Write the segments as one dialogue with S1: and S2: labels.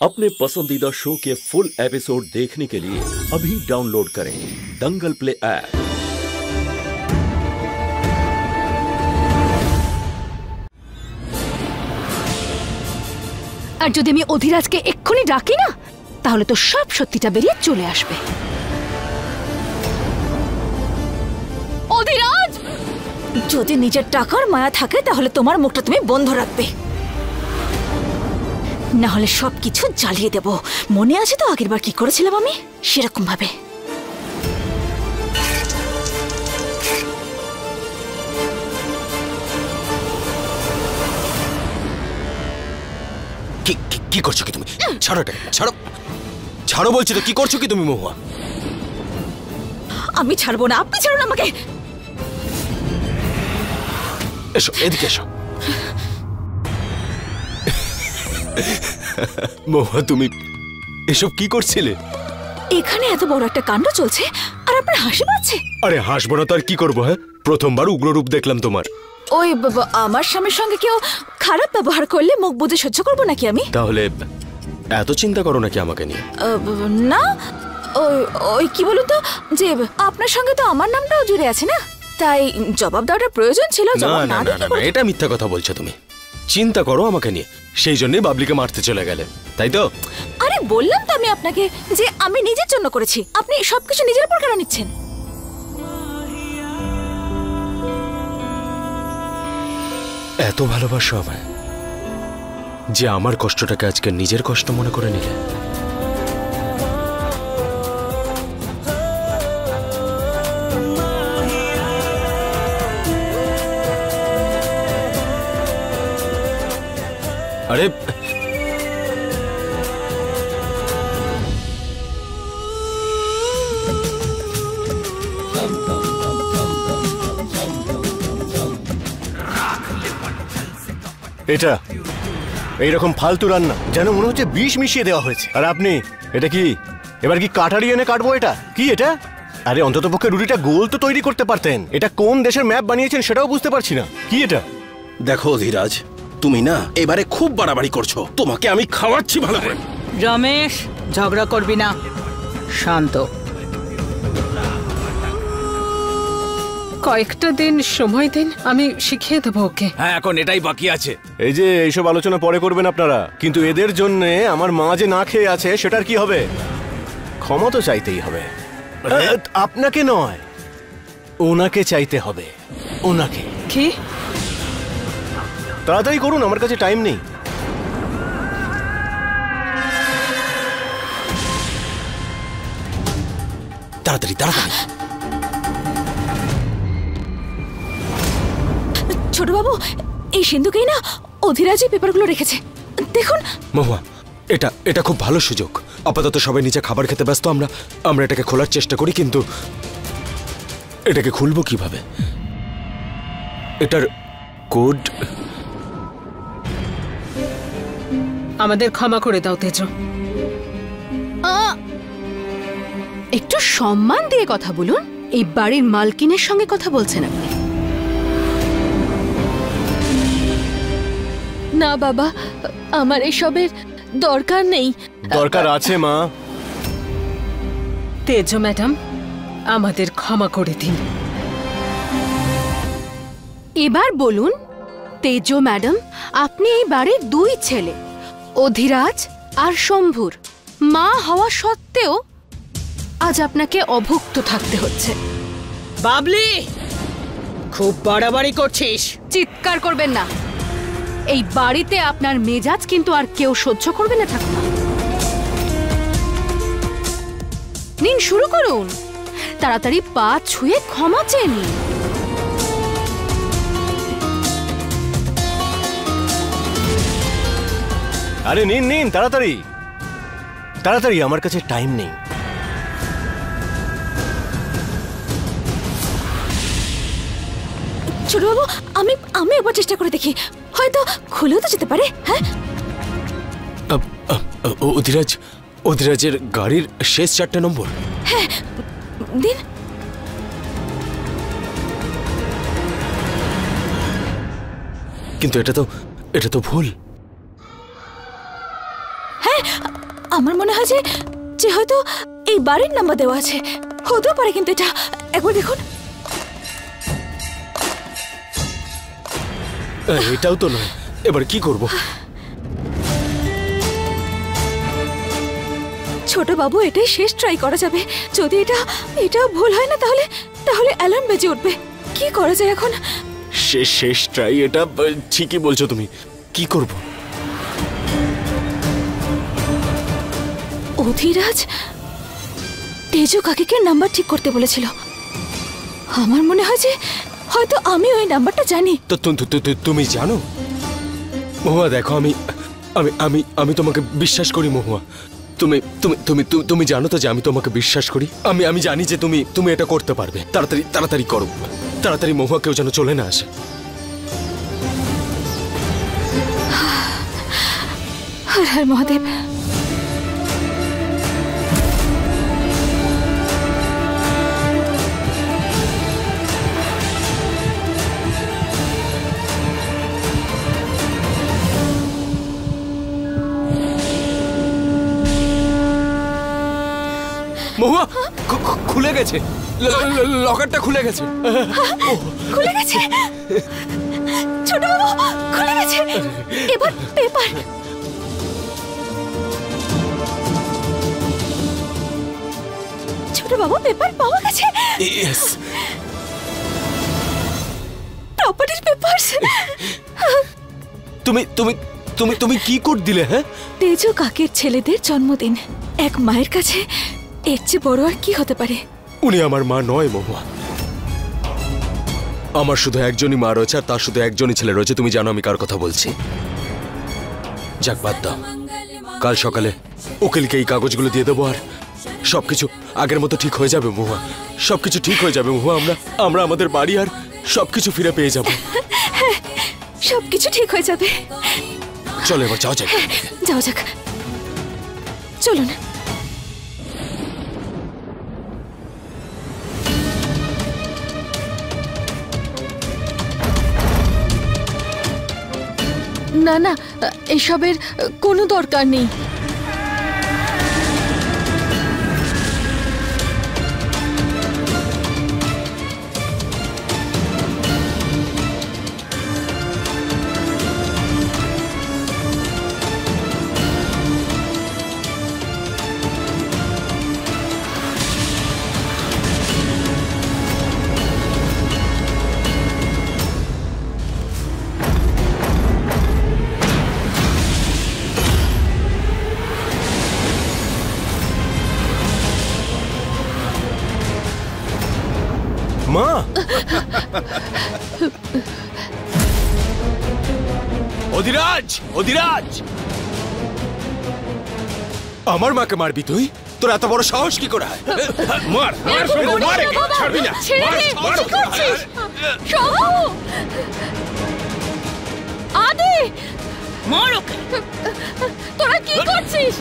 S1: अपने पसंदीदा शो के फुल एपिसोड देखने के लिए अभी डाउनलोड करें दंगल प्ले ऐप।
S2: আর যদি আমি অধিরাজকে এক্ষুনি ডাকি না, তাহলে তো সব সত্যিটা বেরিয়ে চলে আসবে। অধিরাজ, যদি নিজের টাকার মায়া থাকে তাহলে তোমার মুখটা তুমি বন্ধ রাখবে, না হলে সবকিছু জ্বালিয়ে দেব। মনে আছে তো আগেরবার কি করেছিলাম আমি? সেরকম ভাবে।
S3: কি করছো কি তুমি? ছাড়ো এটা, ছাড়ো, ছাড়ো বলছি তো। কি করছো কি তুমি মহুয়া?
S2: আমি ছাড়বো না, আপনি ছাড়ুন আমাকে।
S3: এসো, এদিকে এসো। মহুয়া, তুমি এসব কি করছিলে?
S2: এখানে এত বড় একটা কাণ্ড চলছে আর আপনার হাসি পাচ্ছে।
S3: আরে হাসবো না তো আর কি করবো? হ্যাঁ, প্রথমবার উগ্ররূপ দেখলাম তোমার।
S2: ওই আমার স্বামীর সঙ্গে কেউ খারাপ ব্যবহার করলে মুখ বুজে সহ্য করবো নাকি আমি?
S3: তাহলে এত চিন্তা করো নাকি আমাকে নিয়ে?
S2: না, ওই কি বলুন তো, যে আপনার সঙ্গে তো আমার নামটাও জুড়ে আছে না, তাই জবাব দেওয়াটা প্রয়োজন ছিল।
S3: না না না না, এটা মিথ্যা কথা বলছো তুমি। চিন্তা করো আমাকে নিয়ে, সেই জন্যই বাবলিকে মারতে চলে গেলে, তাই তো?
S2: আরে বললাম তো আমি আপনাকে যে আমি নিজের জন্য করেছি, আপনি সবকিছু নিজের উপর কেন নিচ্ছেন?
S3: এত ভালোবাসো আমায় যে আমার কষ্টটাকে আজকে নিজের কষ্ট মনে করে নিলে। আরে
S4: এটা এইরকম ফালতু রান্না, যেন মনে হচ্ছে বিষ মিশিয়ে দেওয়া হয়েছে। আর আপনি এটা কি এবার কি কাটারি এনে কাটবো? এটা কি? এটা আরে অন্ততপক্ষে রুটিটা গোল তো তৈরি করতে পারতেন। এটা কোন দেশের ম্যাপ বানিয়েছেন সেটাও বুঝতে পারছি না। কি এটা?
S5: দেখো ধীরাজ, তুমি না এবারে খুব বাড়াবাড়ি করছো। তোমাকে আমি খাওয়াচ্ছি ভালো করে।
S6: রমেশ, ঝগড়া করবি না, শান্ত। কয়েকটা দিন সময় দিন, আমি শিখিয়ে দেবো ওকে।
S3: হ্যাঁ, এখন এটাই বাকি আছে।
S4: এই যে এইসব আলোচনা পরে করবেন আপনারা, কিন্তু এদের জন্য আমার মা যে না খেয়ে আছে সেটার কি হবে? ক্ষমা তো চাইতেই হবে। আপনাকে নয়, ওনাকে চাইতে হবে। ওনাকে।
S6: কি?
S4: তাড়াতাড়ি করুন, আমার কাছে টাইম নেই।
S3: তাড়াতাড়ি তাড়াতাড়ি।
S2: ছোট বাবু, এই সিন্ধুকেই না অধিরাজ এই পেপারগুলো রেখেছে, দেখুন।
S3: মহুয়া, এটা খুব ভালো সুযোগ। আপাতত সবাই নিচে খাবার খেতে ব্যস্ত, আমরা এটাকে খোলার চেষ্টা করি, কিন্তু এটাকে খুলবো কিভাবে? এটার কোড।
S6: আমাদের ক্ষমা করে দাও তেজ।
S2: একটু সম্মান দিয়ে কথা বলুন। এই বাড়ির মালকিনের সঙ্গে কথা বলছেন আপনি। না বাবা, আমার এসবের দরকার নেই।
S4: দরকার আছে মা।
S6: তেজ ম্যাডাম, আমাদের ক্ষমা করে দিন।
S2: এবার বলুন তেজ ম্যাডাম, আপনি এই বাড়ির দুই ছেলে, অধিরাজ আর শম্ভুর মা হওয়া সত্ত্বেও আজ আপনাকে অভুক্ত থাকতে হচ্ছে।
S6: বাবলি, খুব বাড়াবাড়ি করছিস।
S2: চিৎকার করবেন না। এই বাড়িতে আপনার মেজাজ কিন্তু আর কেউ সহ্য করবে না ঠাকুমা। নিন, শুরু করুন। তাড়াতাড়ি পা ছুঁয়ে ক্ষমা চেয়ে নিন।
S4: আরে নিন নিন, তাড়াতাড়ি তাড়াতাড়ি, আমার কাছে টাইম নেই।
S2: ছোট বাবু, আমি একবার চেষ্টা করে দেখি, হয়তো খুলেও তো যেতে পারে। হ্যাঁ,
S3: অধিরাজের গাড়ির শেষ 4টে নম্বর।
S2: হ্যাঁ দিন।
S3: কিন্তু এটা তো ভুল।
S7: হ্যাঁ, আমার মনে হয় যে হয়তো এই বাড়ির নাম্বার দেওয়া আছে। হতেও পারে, কিন্তু এটা একবার দেখুন।
S3: এটাও তো নয়, এবার কি করব?
S7: ছোট বাবু, এটাই শেষ ট্রাই করা যাবে। যদি এটা ভুল হয় না তাহলে অ্যালার্ম বেজে উঠবে। কি করা যায় এখন?
S3: শেষ ট্রাই? এটা ঠিকই বলছো তুমি। কি করব?
S7: অধিরাজ তেজু কাকিকে নাম্বার ঠিক করতে বলেছিল। আমার মনে হয় যে হয়তো আমি ওই নাম্বারটা জানি।
S3: তো তুমি জানো? মহুয়া দেখো, আমি আমি আমি আমি তোমাকে বিশ্বাস করি মহুয়া। তুমি তুমি তুমি তুমি জানো তো যে আমি তোমাকে বিশ্বাস করি। আমি জানি যে তুমি এটা করতে পারবে। তাড়াতাড়ি করো, তাড়াতাড়ি। মহুয়া কেউ যেন চলে না আসে।
S7: হর হর মহাদেব।
S3: মহুয়া, খুলে গেছে, লকারটা খুলে গেছে।
S7: খুলে গেছে ছোট বাবু, খুলে গেছে। এবার পেপার। ছোট বাবু, পেপার পাওয়া গেছে।
S3: ইয়েস,
S7: প্রপার্টির পেপারস।
S3: তুমি তুমি তুমি তুমি কি কোড দিলে? হ্যাঁ,
S7: তেজু কাকের ছেলেদের জন্মদিন। এক মায়ের কাছে এর চেয়ে বড় আর কি হতে পারে?
S3: উনি আমার মা নয় মহুয়া। আমার শুধু একজনই মা রয়েছে, আর তার শুধু একজনই ছেলে রয়েছে। তুমি জানো আমি কার কথা বলছি। যাক, বাদ দাও। কাল সকালে উকিলকে এই কাগজগুলো দিয়ে দেবো, আর সবকিছু আগের মতো ঠিক হয়ে যাবে মহুয়া। সবকিছু ঠিক হয়ে যাবে মহুয়া। আমরা আমাদের বাড়ি আর সবকিছু ফিরে পেয়ে যাব।
S7: সবকিছু ঠিক হয়ে যাবে।
S3: চলো এবার যাও যাক।
S7: যাও যাক, চলুন।
S2: না না, এসবের কোনো দরকার নেই।
S3: মা, অধিরাজ, অধিরাজ, আমার মাকে মারবি তুই? তোর এত বড় সাহস কি করে হয়?
S5: মার মার শম্ভু, মার একে, ছাড়বি না। মার, মার।
S2: আদি,
S6: মার ওকে।
S2: তোরা কি করছিস?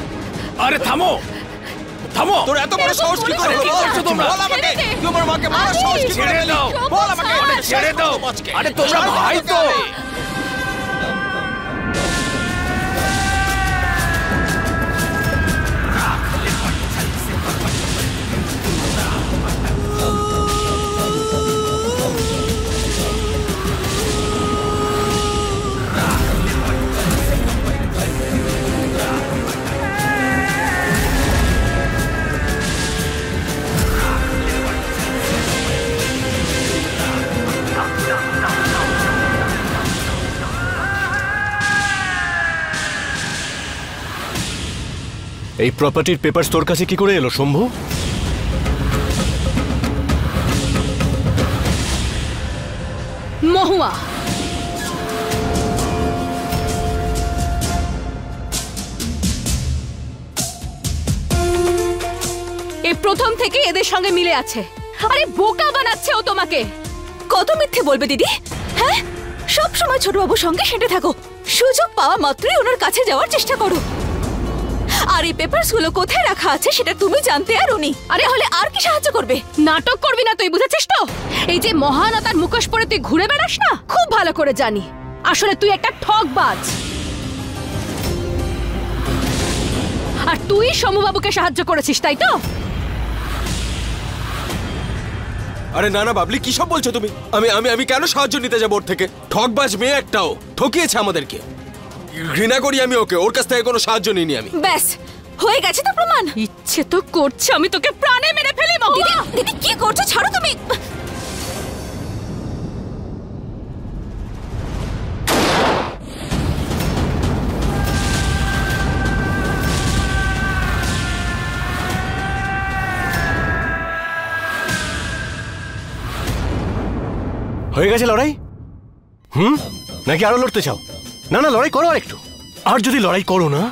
S5: আরে থামো, থামো।
S3: তোর এত বড় সাহস কি করে?
S5: কি করছো তোমরা?
S3: বল আমাকে, তুই আমার মাকে মারার সাহস কি করে?
S5: ছেড়ে দাও,
S3: বল আমাকে।
S5: ছেড়ে দাও। আরে তোমরা ভাই তো।
S4: এই প্রপার্টির পেপারস তোর কাছে কি করে এলো শম্ভু?
S2: মহুয়া, এ প্রথম থেকে এদের সঙ্গে মিলে আছে। আরে বোকা বানাচ্ছে ও তোমাকে।
S7: কত মিথ্যে বলবে দিদি? হ্যাঁ, সব সময় ছোট বাবুর সঙ্গে হেঁটে থাকো। সুযোগ পাওয়া মাত্রই ওনার কাছে যাওয়ার চেষ্টা করো। আর এই পেপারস গুলো কোথায় রাখা আছে সেটা তুমি জানতে আর উনি। আরে হলে আর কি সাহায্য করবে?
S2: নাটক করবি না তুই, বুঝেছিস তো? এই যে মহানতার মুখোশ পরে তুই ঘুরে বেড়াস না, খুব ভালো করে জানি আসলে তুই একটা ঠকবাজ। আর তুই সমবাবুকে সাহায্য করেছিস, তাই তো?
S3: আরে না না বাবলি, কি সব বলছো তুমি? আমি আমি আমি কেন সাহায্য নিতে যাবো ওর থেকে? ঠকবাজ মেয়ে একটাও, ঠকিয়েছে আমাদেরকে। ঘৃণা করি আমি ওকে, ওর কাছ থেকে কোনো সাহায্য নিইনি আমি।
S7: ব্যাস, হয়ে গেছে তো প্রমাণ।
S2: ইচ্ছে তো করছে আমি তোকে প্রাণে মেরে ফেলি।
S7: দিদি দিদি কি করছো? ছাড়ো তুমি।
S4: হয়ে গেছে লড়াই? নাকি আরো লড়তে চাও? না না, লড়াই করো আর একটু। আর যদি লড়াই করো না,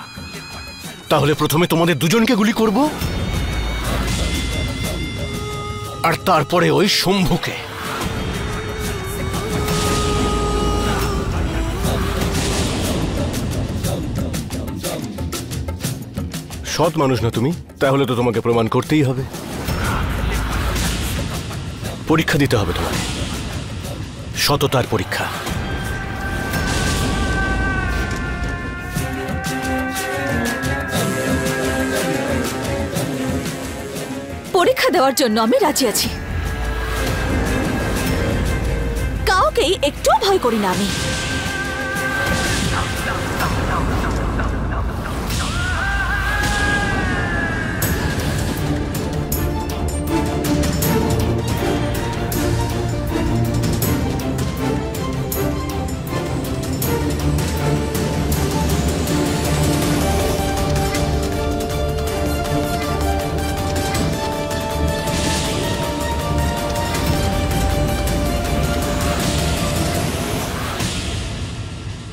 S4: তাহলে প্রথমে তোমাদের দুজনকে গুলি করব, আর তারপরে ওই শম্ভুকে। সৎ মানুষ না তুমি? তাহলে তো তোমাকে প্রমাণ করতেই হবে। পরীক্ষা দিতে হবে তোমাকে, সততার পরীক্ষা।
S7: পরীক্ষা দেওয়ার জন্য আমি রাজি আছি। কাউকেই একটু ভয় করি না আমি।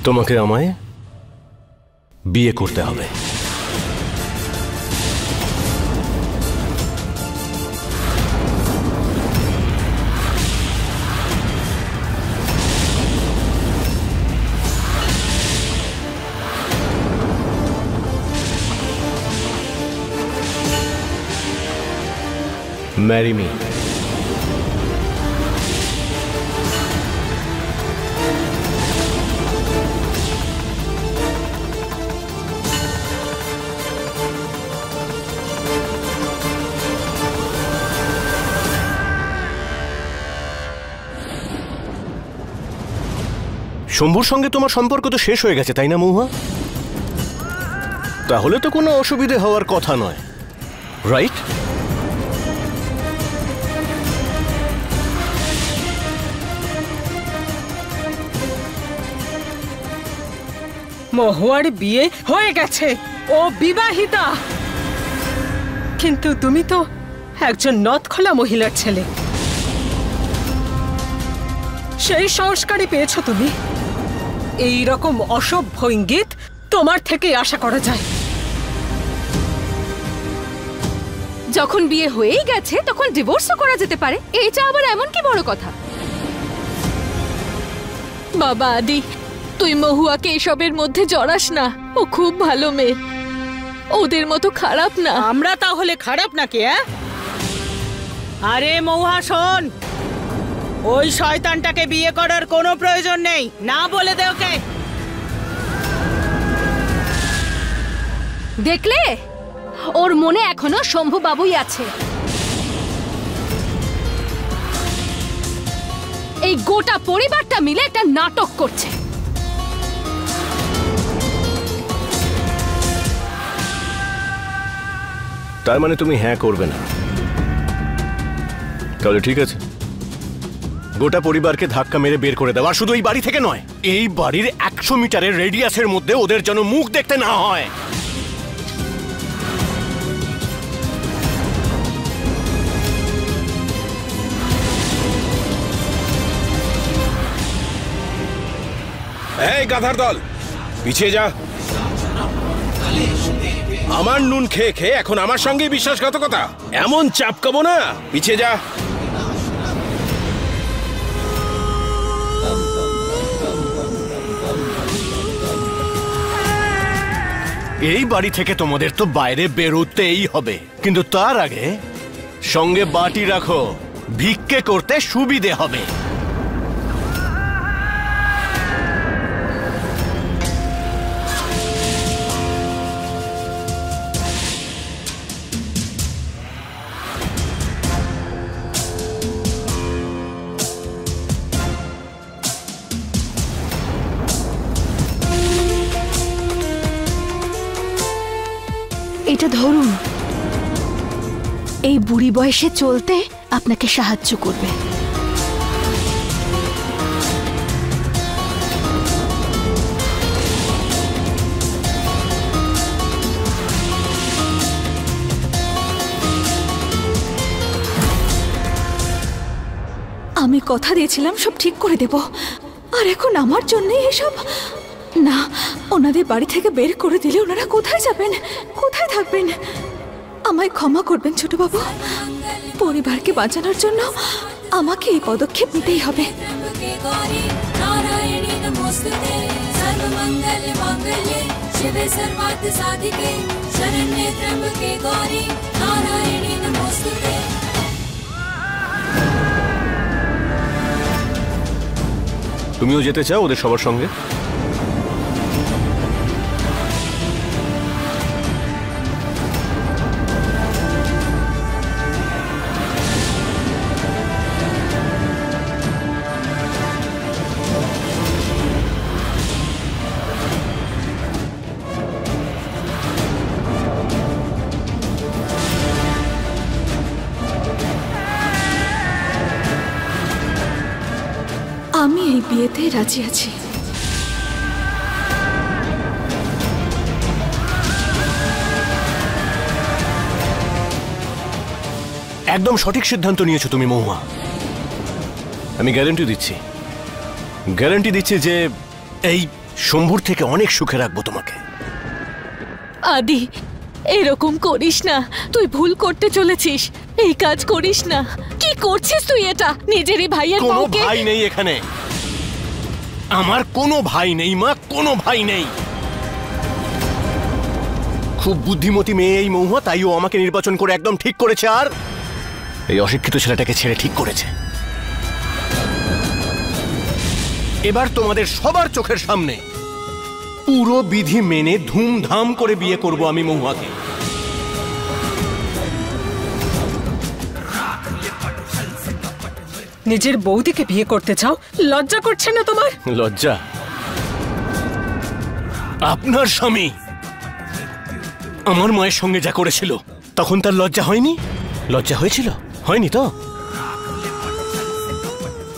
S4: তোমাকে আমায় বিয়ে করতে হবে। Marry me. শম্ভুর সঙ্গে তোমার সম্পর্ক তো শেষ হয়ে গেছে, তাই না মহুয়া? তাহলে তো কোনো অসুবিধে হওয়ার কথা নয়, রাইট?
S6: মহুয়ার বিয়ে হয়ে গেছে, ও বিবাহিতা। কিন্তু তুমি তো একজন নথখোলা মহিলার ছেলে। সেই সংস্কারই পেয়েছো তুমি। এই রকম অসভ্য ইঙ্গিত তোমার থেকেই আশা করা যায়।
S2: যখন বিয়ে হয়েই গেছে তখন ডিভোর্সও করা যেতে পারে, এটা আবার এমন কি বড় কথা?
S7: বাবা আদি, তুই মহুয়াকে এসবের মধ্যে জড়াস না। ও খুব ভালো মেয়ে, ওদের মতো খারাপ না।
S6: আমরা তাহলে খারাপ নাকি? আরে মহুয়া শোন, ওই শয়তানটাকে বিয়ে করার কোনো প্রয়োজন নেই, না বলে দে ওকে।
S2: দেখলে, ওর মনে এখনো শম্ভু বাবুই আছে। এই গোটা পরিবারটা মিলে একটা নাটক করছে।
S4: তার মানে তুমি হ্যাঁ করবে না? তাহলে ঠিক আছে, গোটা পরিবারকে ধাক্কা মেরে বের করে দাও। আর শুধু এই বাড়ি থেকে নয়, এই বাড়ির 100 মিটারের রেডিয়াসের মধ্যে ওদের যেন মুখ দেখতে না হয়।
S5: এই গাধার দল, পিছিয়ে যা। আমার নুন খেয়ে খেয়ে এখন আমার সঙ্গে বিশ্বাসঘাতকতা? এমন চাপকাবো না, পিছিয়ে যা।
S4: এই বাড়ি থেকে তোমাদের তো বাইরে বেরোতেই হবে, কিন্তু তার আগে সঙ্গে বাটি রাখো, ভিক্ষে করতে সুবিধে হবে।
S2: এটা ধরুন, এই বুড়ি বয়সে চলতে আপনাকে সাহায্য করবে।
S7: আমি কথা দিয়েছিলাম সব ঠিক করে দেব, আর এখন আমার জন্য এসব। না, ওনাদের বাড়ি থেকে বের করে দিলে ওনারা কোথায় যাবেন, কোথায় থাকবেন? আমায় ক্ষমা করবেন ছোট বাবু, পরিবারকে বাঁচানোর জন্য আমাকে এই পদক্ষেপ নিতেই হবে।
S4: তুমিও যেতে চাও ওদের সবার সঙ্গে?
S7: আমি এই বিয়েতে রাজি আছি।
S4: একদম সঠিক সিদ্ধান্ত নিয়েছো তুমি মহুয়া। আমি গ্যারান্টি দিচ্ছি যে এই শম্ভুর থেকে অনেক সুখে রাখবো তোমাকে।
S7: আদি, এরকম করিস না, তুই ভুল করতে চলেছিস, এই কাজ করিস না। কি করছিস তুই এটা? নিজেরই ভাইয়ের
S4: কোনো
S7: বউকে।
S4: ভাই নেই এখানে, আমার কোনো ভাই নেই মা, কোনো ভাই নেই। খুব বুদ্ধিমতী মেয়ে এই মহুয়া, তাই ও আমাকে নির্বাচন করে একদম ঠিক করেছে, আর এই অশিক্ষিত ছেলেটাকে ছেড়ে ঠিক করেছে। এবার তোমাদের সবার চোখের সামনে পুরো বিধি মেনে ধুমধাম করে বিয়ে করব আমি মহুয়াকে।
S6: নিজের বৌদিকে বিয়ে করতে চাও? লজ্জা করছে না তোমার?
S4: লজ্জা? আপনার স্বামী আমার মায়ের সঙ্গে যা করেছিল তখন তার লজ্জা হয়নি? লজ্জা হয়েছিল? হয়নি তো?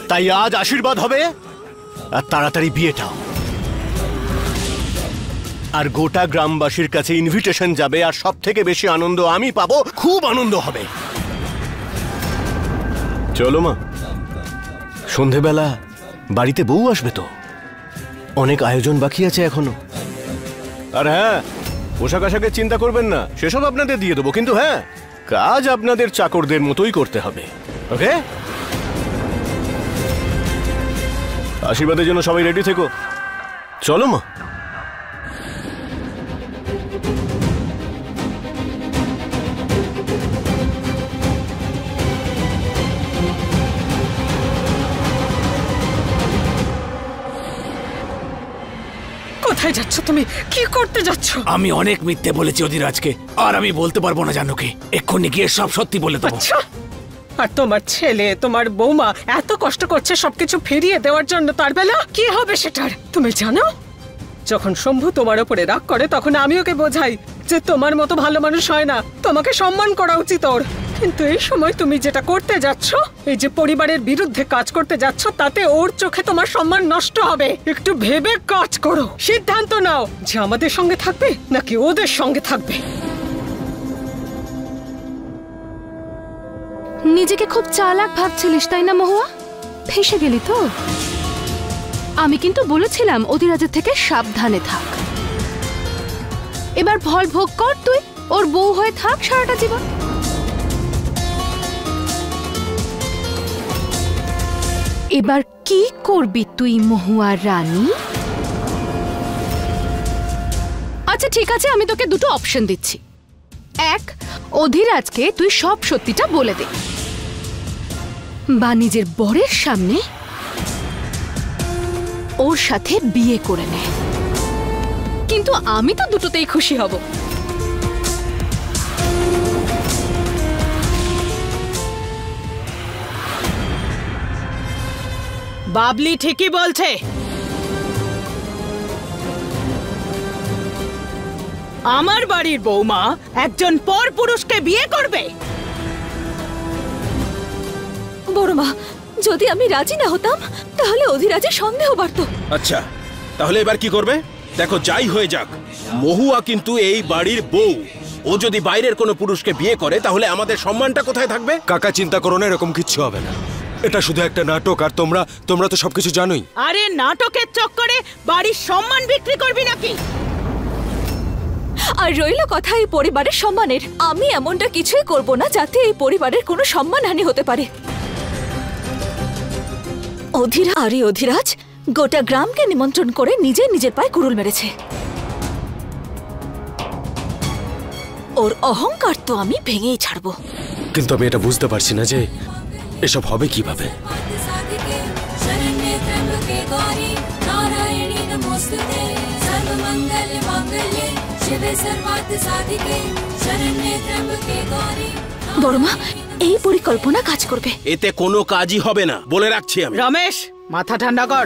S4: তাই আজ আশীর্বাদ হবে আর তাড়াতাড়ি বিয়েটাও। আর গোটা গ্রামবাসীর কাছে ইনভিটেশন যাবে, আর সব থেকে বেশি আনন্দ আমি পাবো, খুব আনন্দ হবে। চলো মা, সন্ধেবেলা বাড়িতে বউ আসবে তো, অনেক আয়োজন বাকি আছে এখনো। আর হ্যাঁ, পোশাক আশাকের চিন্তা করবেন না, সেসব আপনাদের দিয়ে দেবো, কিন্তু হ্যাঁ, কাজ আপনাদের চাকরদের মতোই করতে হবে, ওকে? আশীর্বাদের জন্য সবাই রেডি থেকো। চলো মা।
S6: কোথায় যাচ্ছ তুমি? কি করতে যাচ্ছ?
S8: আমি অনেক মিথ্যে বলেছি অধিরাজকে, আর আমি বলতে পারবো না জানো কি, এক্ষুনি গিয়ে সব সত্যি বলে দেবো।
S6: আচ্ছা, আর তোমার ছেলে, তোমার বৌমা এত কষ্ট করছে সবকিছু ফিরিয়ে দেওয়ার জন্য, তার বেলা কি হবে সেটার? তুমি জানো, যখন শম্ভু তোমার উপরে রাগ করে তখন আমি ওকে বোঝাই যে তোমার মতো ভালো মানুষ হয় না, তোমাকে সম্মান করা উচিত ওর। কিন্তু এই সময় তুমি যেটা করতে যাচ্ছ, এই যে পরিবারের বিরুদ্ধে কাজ করতে যাচ্ছ, তাতে ওর চোখে তোমার সম্মান নষ্ট হবে। একটু ভেবে কাজ করো, সিদ্ধান্ত নাও যে আমাদের সঙ্গে থাকবে নাকি ওদের সঙ্গে থাকবে।
S2: নিজেকে খুব চালাক ভাবছিলিস তাই না মহুয়া? ফেঁসে গেলি তো। আমি কিন্তু বলেছিলাম অধিরাজের থেকে সাবধানে থাক। এবার ফল ভোগ কর, তুই ওর বউ হয়ে থাক সারাটা জীবন। এবার কি করবি তুই মহুয়া রানী? আচ্ছা ঠিক আছে, আমি তোকে দুটো অপশন দিচ্ছি। এক, অধিরাজকে তুই সব সত্যিটা বলে দে, বা নিজের বরের সামনে ওর সাথে বিয়ে করে নে। কিন্তু আমি তো দুটোতেই খুশি হব।
S6: বাবলি ঠিকই বলছে। আমার বাড়ির বৌমা একজন পর পুরুষকে বিয়ে করবে?
S7: বড় মা, যদি আমি রাজি না হতাম তাহলে অধিরাজের সন্দেহ বাড়তো।
S5: আচ্ছা, তাহলে এবার কি করবে? দেখো, যাই হয়ে যাক, মহুয়া কিন্তু এই বাড়ির বউ। ও যদি বাইরের কোনো পুরুষকে বিয়ে করে তাহলে আমাদের সম্মানটা কোথায় থাকবে?
S3: কাকা চিন্তা করো না, এরকম কিচ্ছু হবে না। এটা শুধু একটা নাটক, আর তোমরা তো সবকিছু জানোই।
S6: আরে নাটকের চক্করে বাড়ির সম্মান বিক্রি করবি নাকি?
S7: আর রইল কথা এই পরিবারের সম্মানের, আমি এমনটা কিছুই করব না যাতে এই পরিবারের কোনো সম্মানহানি হতে পারে। অধিরাজ গোটা গ্রামকে নিমন্ত্রণ করে নিজের পায়ে কুড়ুল মেরেছে। ওর অহংকার তো আমি ভেঙেই ছাড়বো।
S3: কিন্তু আমি এটা বুঝতে পারছি না যে এসব হবে কিভাবে।
S7: বড়মা, এই পরিকল্পনা কাজ করবে?
S5: এতে কোনো কাজই হবে না, বলে রাখছি আমি।
S6: রমেশ, মাথা ঠান্ডা কর।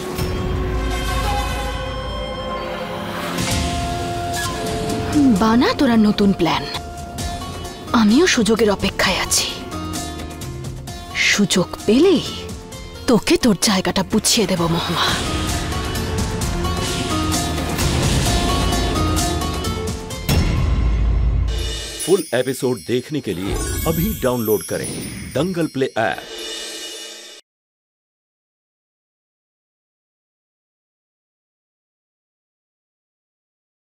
S2: বানা তোরা নতুন প্ল্যান। আমিও সুযোগের অপেক্ষায় আছি। সুযোগ পেলেই তোকে তোর জায়গাটা বুঝিয়ে দেব মহুয়া।
S1: फुल एपिसोड देखने के लिए अभी डाउनलोड करें दंगल प्ले ऐप।